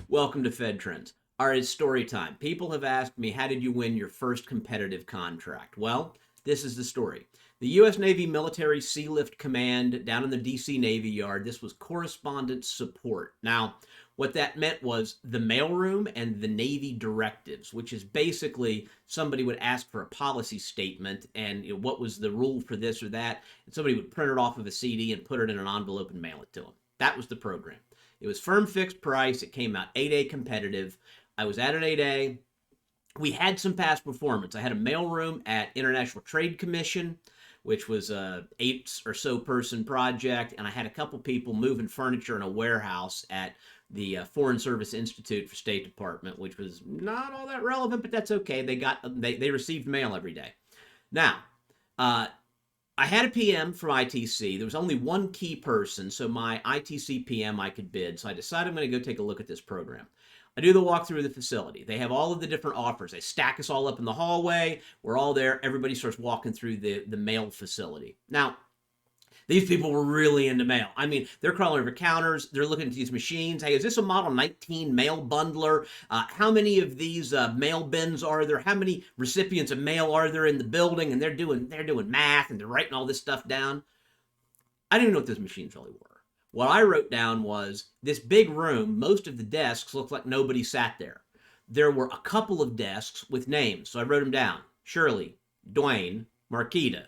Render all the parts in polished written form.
Welcome to Fed Trends. All right, it's story time. People have asked me, how did you win your first competitive contract? Well, this is the story. The U.S. Navy Military Sealift Command down in the D.C. Navy Yard, this was correspondent support. Now, what that meant was the mailroom and the Navy directives, which is basically somebody would ask for a policy statement and what was the rule for this or that, and somebody would print it off of a CD and put it in an envelope and mail it to them. That was the program. It was firm fixed price. It came out 8A competitive. I was at an 8A. We had some past performance. I had a mailroom at International Trade Commission, which was a 8 or so person project, and I had a couple people moving furniture in a warehouse at the Foreign Service Institute for State Department, which was not all that relevant, but that's okay. They received mail every day. Now, I had a PM from ITC. There was only one key person, so my ITC PM I could bid. So I decided I'm going to go take a look at this program. I do the walkthrough of the facility. They have all of the different offers. They stack us all up in the hallway. We're all there. Everybody starts walking through the mail facility. Now, these people were really into mail. I mean, they're crawling over counters. They're looking at these machines. Hey, is this a Model 19 mail bundler? How many of these mail bins are there? How many recipients of mail are there in the building? And they're doing math and they're writing all this stuff down. I didn't know what those machines really were. What I wrote down was this big room. Most of the desks looked like nobody sat there. There were a couple of desks with names, so I wrote them down. Shirley, Dwayne, Marquita.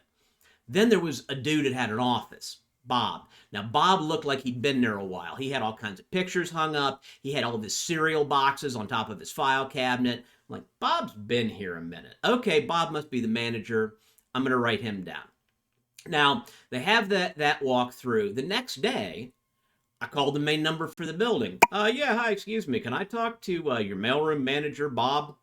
Then there was a dude that had an office, Bob. Now, Bob looked like he'd been there a while. He had all kinds of pictures hung up. He had all of his cereal boxes on top of his file cabinet. I'm like, Bob's been here a minute. Okay, Bob must be the manager. I'm going to write him down. Now, they have that walkthrough. The next day, I called the main number for the building. Yeah, hi, excuse me. Can I talk to your mailroom manager, Bob?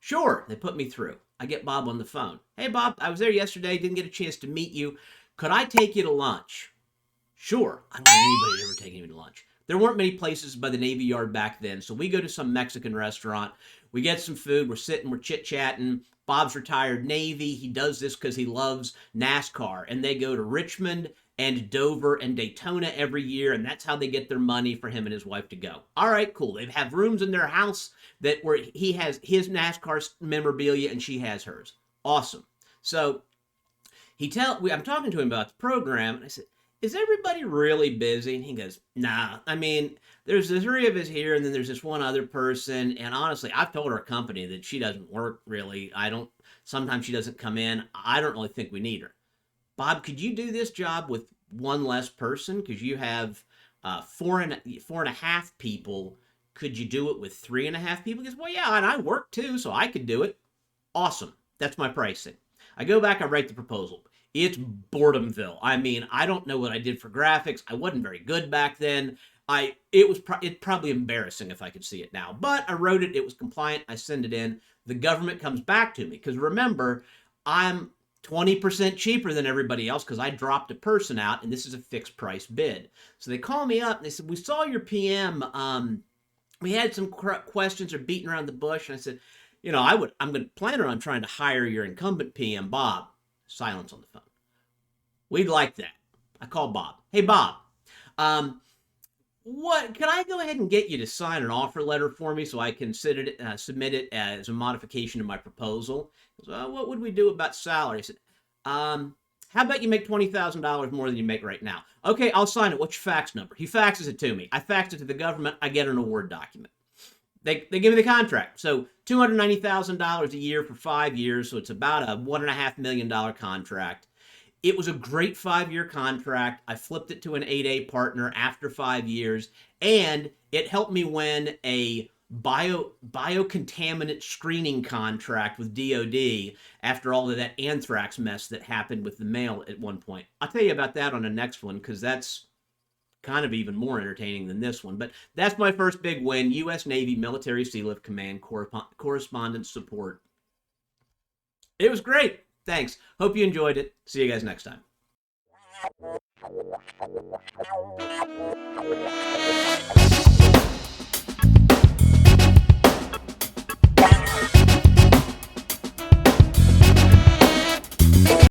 Sure. They put me through. I get Bob on the phone. Hey, Bob, I was there yesterday. Didn't get a chance to meet you. Could I take you to lunch? Sure. I don't think anybody ever taken me to lunch. There weren't many places by the Navy Yard back then, so we go to some Mexican restaurant. We get some food. We're sitting. We're chit-chatting. Bob's retired Navy. He does this because he loves NASCAR, and they go to Richmond and Dover and Daytona every year, and that's how they get their money for him and his wife to go. All right, cool. They have rooms in their house where he has his NASCAR memorabilia and she has hers. Awesome. So I'm talking to him about the program, and I said, is everybody really busy? And he goes, nah. I mean, there's the three of us here, and then there's this one other person, and honestly, I've told our company that she doesn't work really. Sometimes she doesn't come in. I don't really think we need her. Bob, could you do this job with one less person? Because you have four and a half people. Could you do it with 3.5 people? He goes, well, yeah, and I work too, so I could do it. Awesome. That's my pricing. I go back, I write the proposal. It's Boredomville. I mean, I don't know what I did for graphics. I wasn't very good back then. It's probably embarrassing if I could see it now. But I wrote it. It was compliant. I send it in. The government comes back to me. Because remember, I'm 20% cheaper than everybody else because I dropped a person out, and this is a fixed price bid. So they call me up, and they said, we saw your PM. We had some questions or beating around the bush. And I said, I'm going to plan on trying to hire your incumbent PM, Bob. Silence on the phone. We'd like that. I call Bob. Hey, Bob, can I go ahead and get you to sign an offer letter for me so I can submit it as a modification to my proposal? He goes, what would we do about salary? I said, how about you make $20,000 more than you make right now? Okay, I'll sign it. What's your fax number? He faxes it to me. I fax it to the government. I get an award document. They give me the contract. So $290,000 a year for 5 years. So it's about a $1.5 million contract. It was a great 5-year contract. I flipped it to an 8A partner after 5 years, and it helped me win a biocontaminant screening contract with DOD after all of that anthrax mess that happened with the mail at one point. I'll tell you about that on the next one because that's kind of even more entertaining than this one. But that's my first big win, U.S. Navy Military Sealift Command correspondence support. It was great. Thanks. Hope you enjoyed it. See you guys next time.